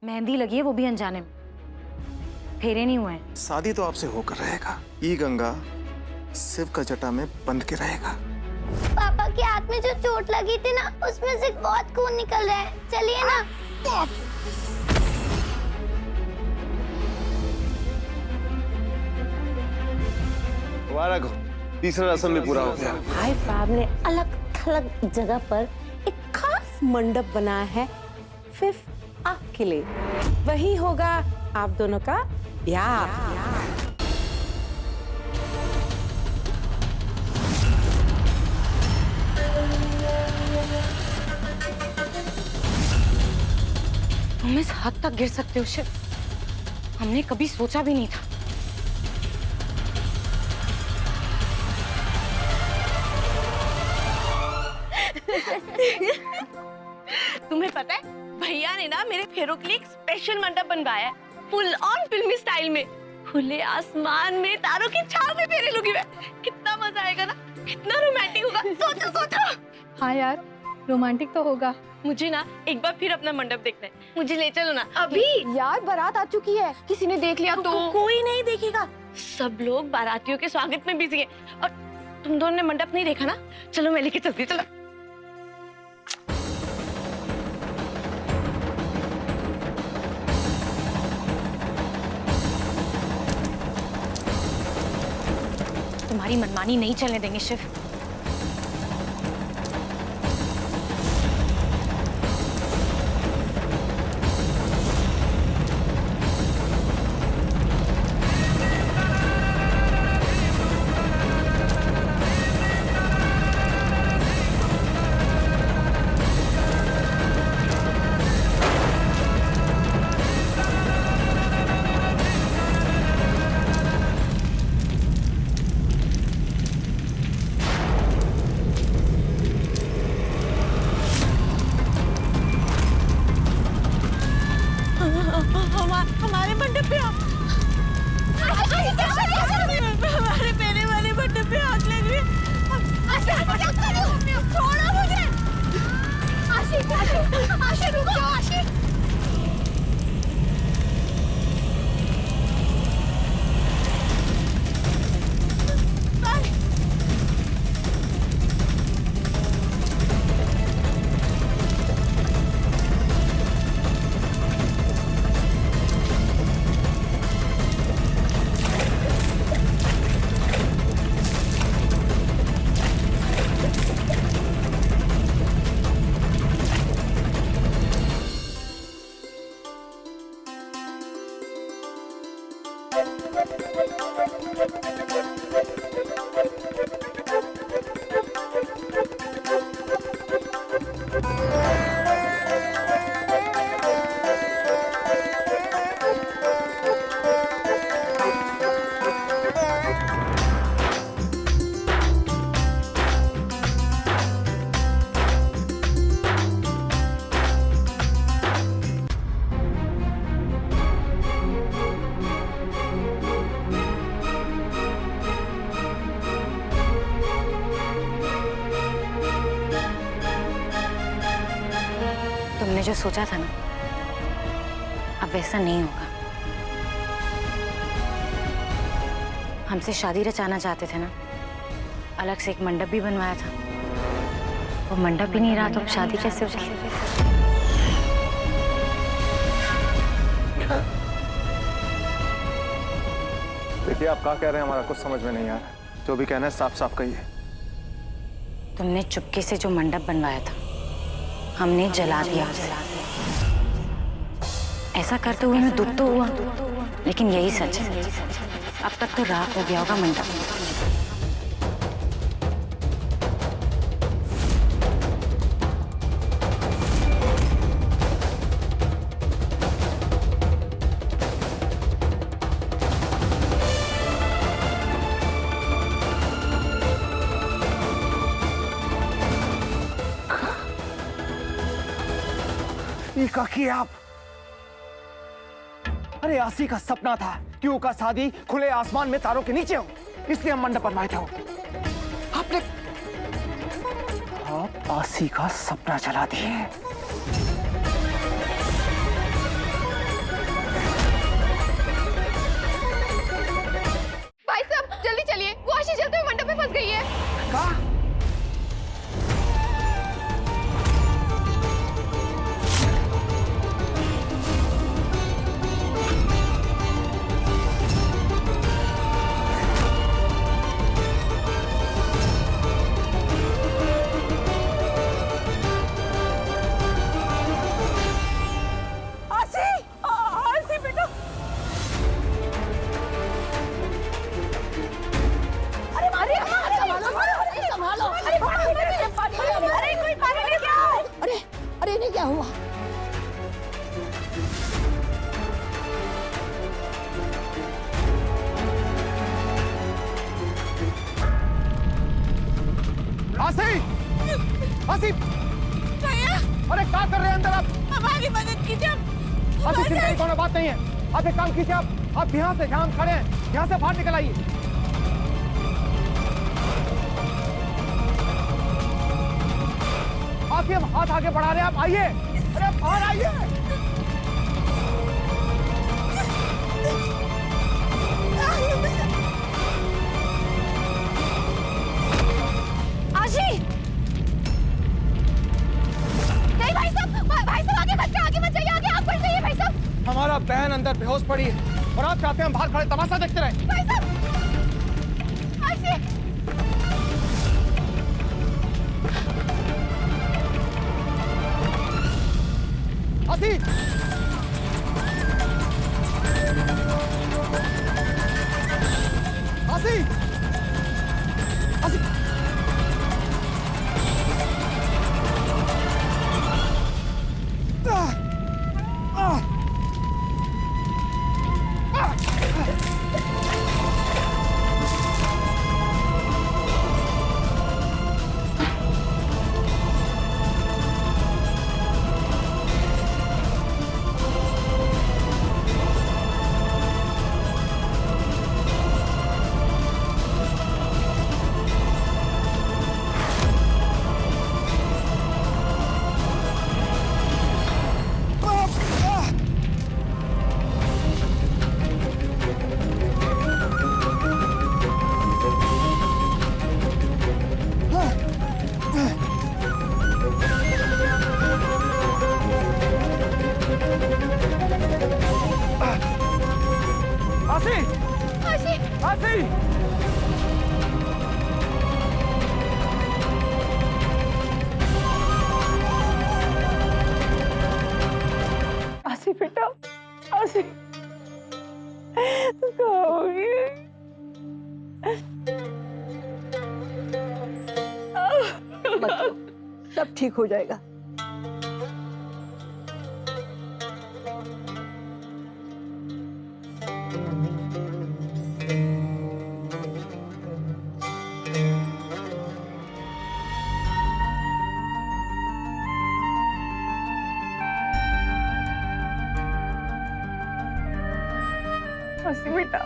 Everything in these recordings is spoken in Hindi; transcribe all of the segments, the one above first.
मेहंदी लगी है, वो भी अनजाने में। फेरे नहीं हुए हैं। शादी तो आपसे होकर रहेगा। ये गंगा शिव का जटा में बंध के रहेगा। पापा के हाथ में जो चोट लगी थी ना, उसमें से बहुत खून निकल रहा है। चलिए ना। मुबारक हो, तीसरा रस्म भी पूरा हो गया। भाई साहब ने अलग थलग जगह पर एक खास मंडप बनाया है सिर्फ आपके लिए। वही होगा आप दोनों का ब्याह। तुम इस हद तक गिर सकते हो शिव, हमने कभी सोचा भी नहीं था। तुम्हें पता है भैया ने ना मेरे फेरों के लिए एक स्पेशल मंडप बनवाया है, फुल ऑन फिल्मी स्टाइल में। खुले आसमान में तारों की छाव में फेरे लूंगी मैं। कितना मजा आएगा ना, कितना रोमांटिक होगा। सोचो सोचो। हाँ यार, रोमांटिक तो होगा। मुझे ना एक बार फिर अपना मंडप देखना है, मुझे ले चलो ना अभी। यार बारात आ चुकी है, किसी ने देख लिया तो कोई नहीं देखेगा, सब लोग बारातियों के स्वागत में बिजी है। और तुम दोनों ने मंडप नहीं देखा ना, चलो मैं लेके चलती हूँ, चलो। तुम्हारी मनमानी नहीं चलने देंगे शिव। हमारे मंडप पे हमारे पहले वाले मंडप पे आग लग रही है। छोड़ो मुझे। आशी रुक जाओ आशी। तुमने जो सोचा था ना, अब वैसा नहीं होगा। हमसे शादी रचाना चाहते थे ना, अलग से एक मंडप भी बनवाया था। वो मंडप भी नहीं रहा तो अब शादी कैसे होगी? देखिए आप क्या कह रहे हैं, हमारा कुछ समझ में नहीं आ रहा। जो भी कहना है साफ साफ कहिए। तुमने चुपके से जो मंडप बनवाया था, हमने जला दिया उसे। ऐसा करते हुए हमें दुख तो हुआ, लेकिन यही सच है, अब तक तो राख हो गया होगा मंडप। ये क्या किया आप? अरे आसी का सपना था कि उसका शादी खुले आसमान में तारों के नीचे हो, इसलिए हम मंडप बनवाए थे। आपने आप आसी का सपना जला दिए। चिंता की कोई बात नहीं है। आप एक काम कीजिए, आप यहाँ से, जहाँ हम खड़े हैं, यहाँ से बाहर निकल आइए। आप ये हाथ आगे बढ़ा रहे हैं, आप आइए, अरे बाहर आइए। आशी! नहीं भाई साहब, भाई साहब आगे मत जाइए, आगे आप बढ़ जाइए भाई साहब। हमारा बहन अंदर बेहोश पड़ी है और आप चाहते हैं हम बाहर खड़े तमाशा देखते रहे। भाई साहब, आशी! आशी! आशी! आशी! आशी! आशी! आशी! आशी बेटा, आशी तू कहाँ होगी? मत रो, सब ठीक हो जाएगा। आशी बेटा,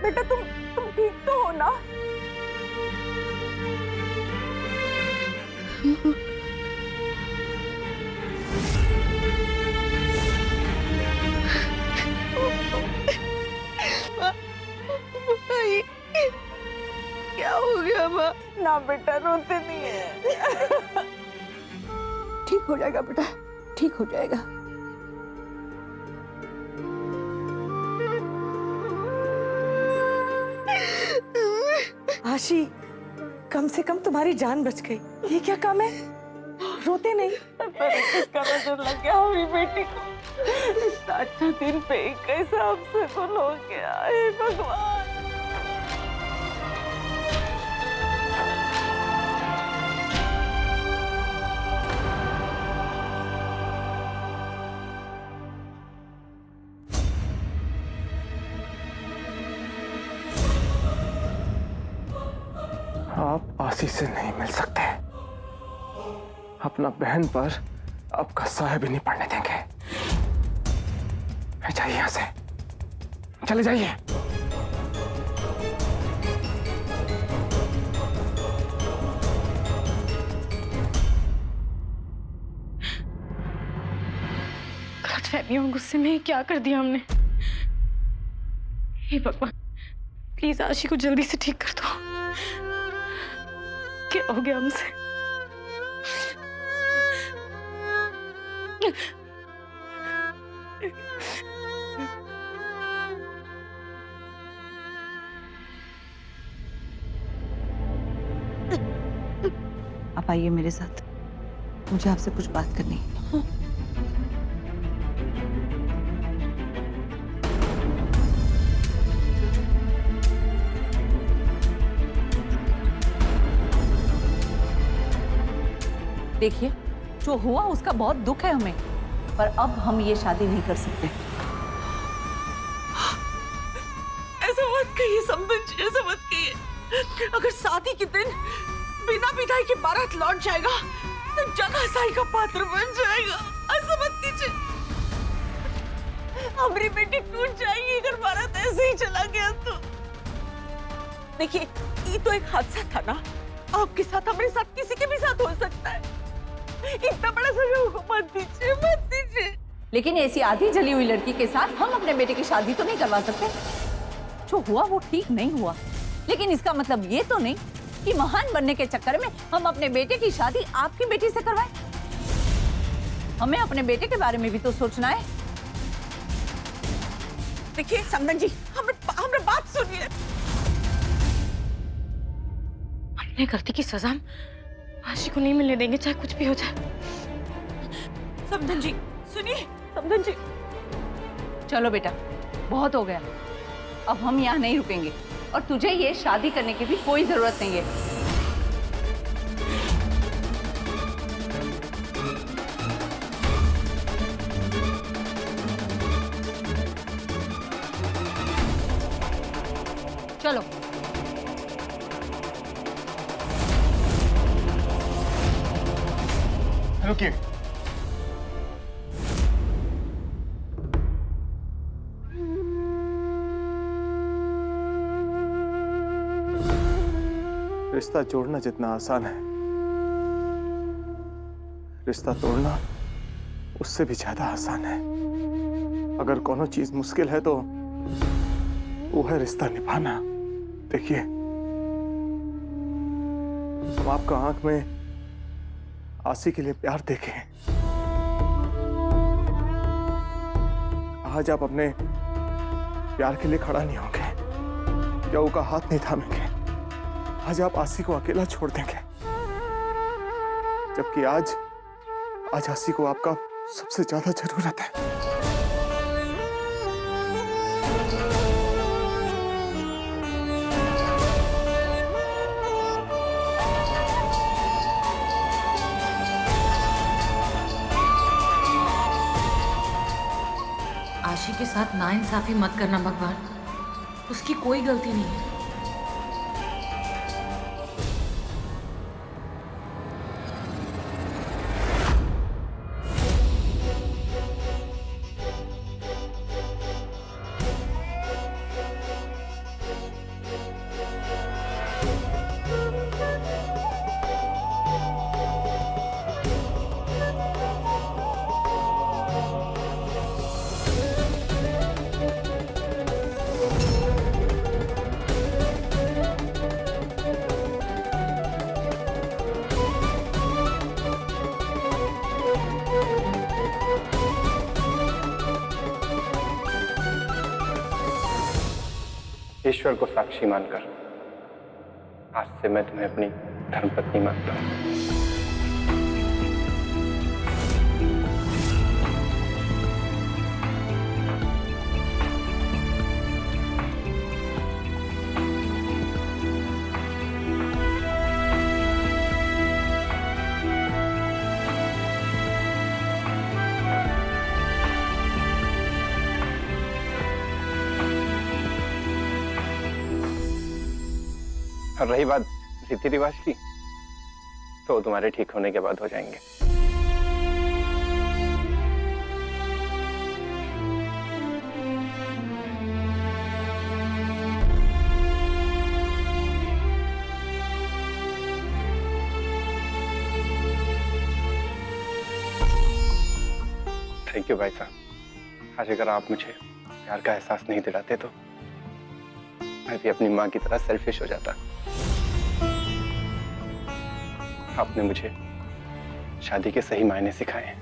बेटा तुम ठीक तो हो ना? क्या हो गया माँ? ना बेटा, रोते नहीं है। ठीक हो जाएगा बेटा, ठीक हो जाएगा। आशी, कम से कम तुम्हारी जान बच गई। ये क्या काम है? रोते नहीं। किसका नजर लग गया हमारी बेटी को? इतना अच्छा दिन पे कैसा आपसे गुल हो गया? हे भगवान! आप आशी से नहीं मिल सकते। अपना बहन पर आपका साया भी नहीं पड़ने देंगे। जाइए यहां से, चले जाइए। गलतफहमी और गुस्से में क्या कर दिया हमने? हे भगवान, प्लीज आशी को जल्दी से ठीक कर दो। क्या हो गया हमसे? आप आइए मेरे साथ, मुझे आपसे कुछ बात करनी है। देखिए, जो हुआ उसका बहुत दुख है हमें, पर अब हम ये शादी नहीं कर सकते। ऐसा मत कहिए संबंध जी। अगर शादी के दिन बिना विदाई के बारात लौट जाएगा तो जगह साई का पात्र बन जाएगा। ऐसा मत कीजिए, हमारी बेटी टूट जाएगी अगर बारात ऐसे ही चला गया तो। देखिए, ये तो एक हादसा था ना, आपके साथ, हमारे साथ, किसी के भी साथ हो सकता है। इतना बड़ा सजा मत दीजिए, मत दीजिए। लेकिन ऐसी आधी जली हुई लड़की के साथ हम अपने बेटे की शादी तो नहीं करवा सकते। जो हुआ वो ठीक नहीं हुआ, लेकिन इसका मतलब ये तो नहीं कि महान बनने के चक्कर में हम अपने बेटे की शादी आपकी बेटी से करवाएं। हमें अपने बेटे के बारे में भी तो सोचना है। देखिए समदन जी, हमें बात सुनिए। हमने गलती की सजा हम आशी को नहीं मिलने देंगे, चाहे कुछ भी हो जाए। समदन जी सुनिए, समदन जी। चलो बेटा, बहुत हो गया, अब हम यहाँ नहीं रुकेंगे और तुझे ये शादी करने की भी कोई जरूरत नहीं है। चलो। रुकिए, रिश्ता जोड़ना जितना आसान है, रिश्ता तोड़ना उससे भी ज्यादा आसान है। अगर कोनो चीज मुश्किल है तो वो है रिश्ता निभाना। देखिए, हम आपका आंख में आशी के लिए प्यार देखें, आज आप अपने प्यार के लिए खड़ा नहीं होंगे या उसका हाथ नहीं थामेंगे। आज आप आशी को अकेला छोड़ देंगे, जबकि आज आशी को आपका सबसे ज्यादा जरूरत है। आशी के साथ नाइंसाफी मत करना भगवान, उसकी कोई गलती नहीं है। ईश्वर को साक्षी मानकर आज से मैं तुम्हें अपनी धर्मपत्नी मानता हूँ। और रही बात रीति रिवाज की, तो तुम्हारे ठीक होने के बाद हो जाएंगे। थैंक यू भाई साहब। आज अगर आप मुझे प्यार का एहसास नहीं दिलाते तो मैं भी अपनी माँ की तरह सेल्फिश हो जाता। आपने मुझे शादी के सही मायने सिखाए हैं।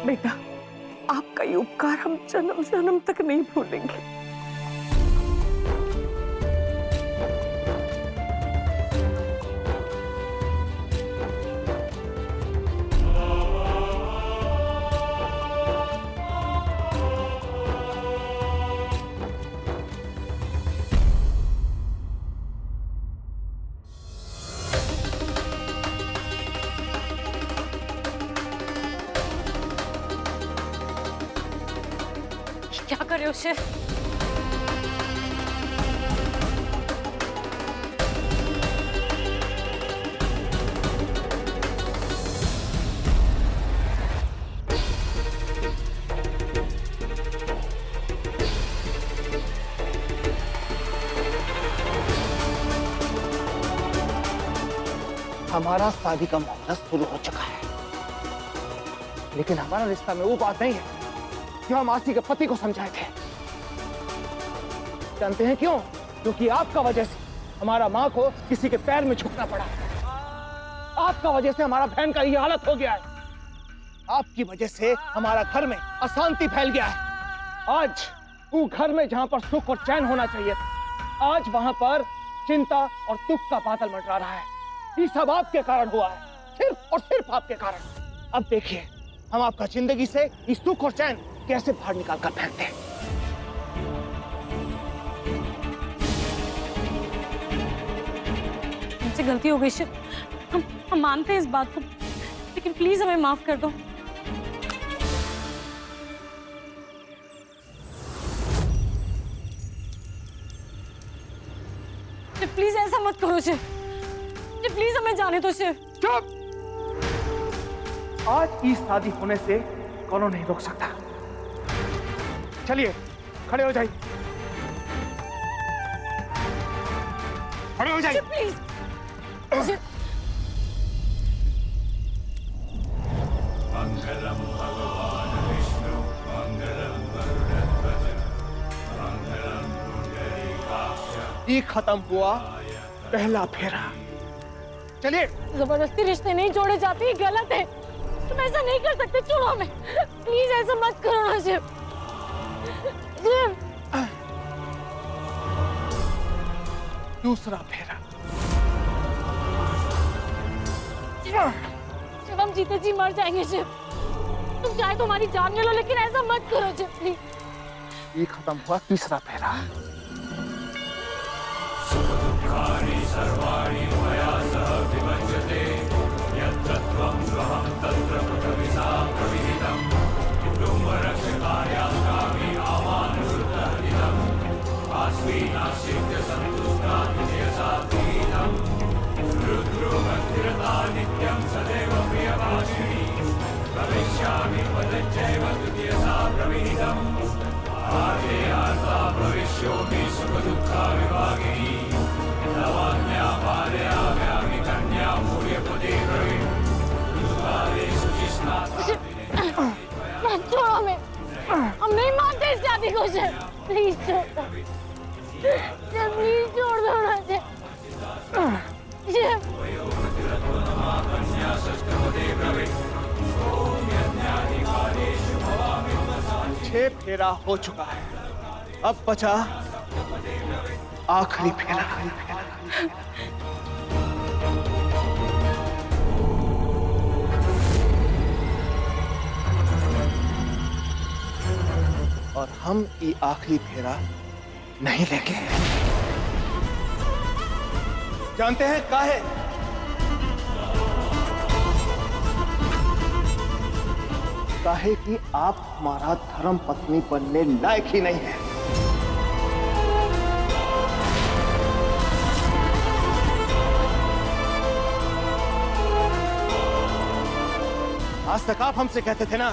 बेटा, आपका ये उपकार हम जन्म जन्म तक नहीं भूलेंगे। क्या कर रहे हो शिव? हमारा शादी का मामला शुरू हो चुका है, लेकिन हमारा रिश्ता में वो बात नहीं है जो हम आसी के पति को समझाए थे। जानते हैं क्यों? क्योंकि आपका वजह से हमारा माँ को किसी के पैर में झुकना पड़ा। आपका वजह से हमारा बहन का ये हालत हो गया है। आपकी वजह से हमारा घर में अशांति फैल गया है। आज वो घर में जहां पर सुख और चैन होना चाहिए था, आज वहां पर चिंता और दुख का बादल मंडरा रहा है। ये सब आपके कारण हुआ है, सिर्फ और सिर्फ आपके कारण। अब देखिए हम आपका जिंदगी से ये सुख और चैन कैसे बाहर निकाल कर फेंकते हैं। हमसे गलती हो गई शिव, हम मानते हैं इस बात को, लेकिन प्लीज हमें माफ कर दो। शिव प्लीज ऐसा मत करो शिव, शिव प्लीज हमें जाने दो शिव। चुप! आज इस शादी होने से कौन नहीं रोक सकता। चलिए खड़े हो जाइए, खड़े हो जाइए। प्लीज शिव। मंगलम भगवान विष्णु मंगलम गरुड़ध्वज मंगलम पुंडरीकाक्ष। ये खत्म हुआ पहला फेरा। चलिए। जबरदस्ती रिश्ते नहीं जोड़े जाते, ये गलत है। तुम ऐसा नहीं कर सकते, छोड़ो हमें प्लीज, ऐसा मत करो ना शिव। शिव दूसरा फेरा। शिव हम जीते जी मर जाएंगे शिव। तुम चाहे तो हमारी जान ले लो, लेकिन ऐसा मत करो शिव प्लीज। ये खत्म हुआ तीसरा फेरा। सुखदुःखानि सर्वाणि मया सह विभज्यते यत्र त्वं स्वहं तत्र पृथविसा प्रविहितं कुटुम्बरक्षकार्यागामि आमानुसृतहरितम् आस्मीनाश्रित्य सन्तुष्टातिशयसात्वितं रुद्रो भक्तिरता नित्यं सदैव प्रियभाषिणी भविष्यामि पदच्चैव तृतीयसा प्रविहितम् आर्ता भविष्योऽपि सुखदुःखा विभागिनी नवान्या पालयाम्यामि कन्या मूल्यपदे प्रवीण दुष्कालेषु छोड़ो हमें, हम नहीं मानते इस शादी को शिव। प्लीज छोड़, प्लीज छोड़ दो ना शिव। छह फेरा हो चुका है, अब बचा आखिरी फेरा। और हम ये आखिरी फेरा नहीं लेंगे। जानते हैं काहे? काहे कि आप हमारा धर्म पत्नी बनने लायक ही नहीं है। आज तक आप हमसे कहते थे ना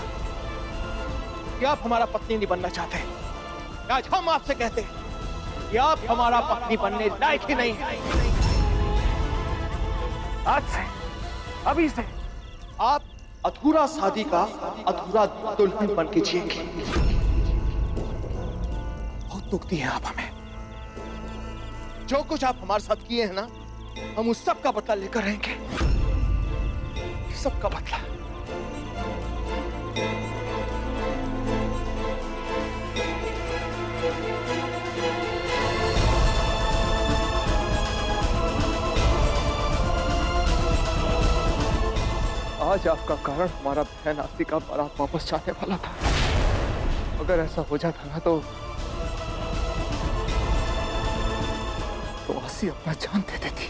कि आप हमारा पत्नी नहीं बनना चाहते। आज हम आपसे कहते हैं कि आप हमारा पत्नी बनने लायक ही नहीं है। आज से, अभी से आप अधूरा शादी का अधूरा दुल्हन बन के जिएंगे। बहुत दुख दिए आप हमें। जो कुछ आप हमारे साथ किए हैं ना, हम उस सब का बदला लेकर रहेंगे, सबका बदला। आज आपका कारण हमारा बहन आसी का बारात वापस जाने वाला था। अगर ऐसा हो जाता ना तो आसी अपना जान दे देती।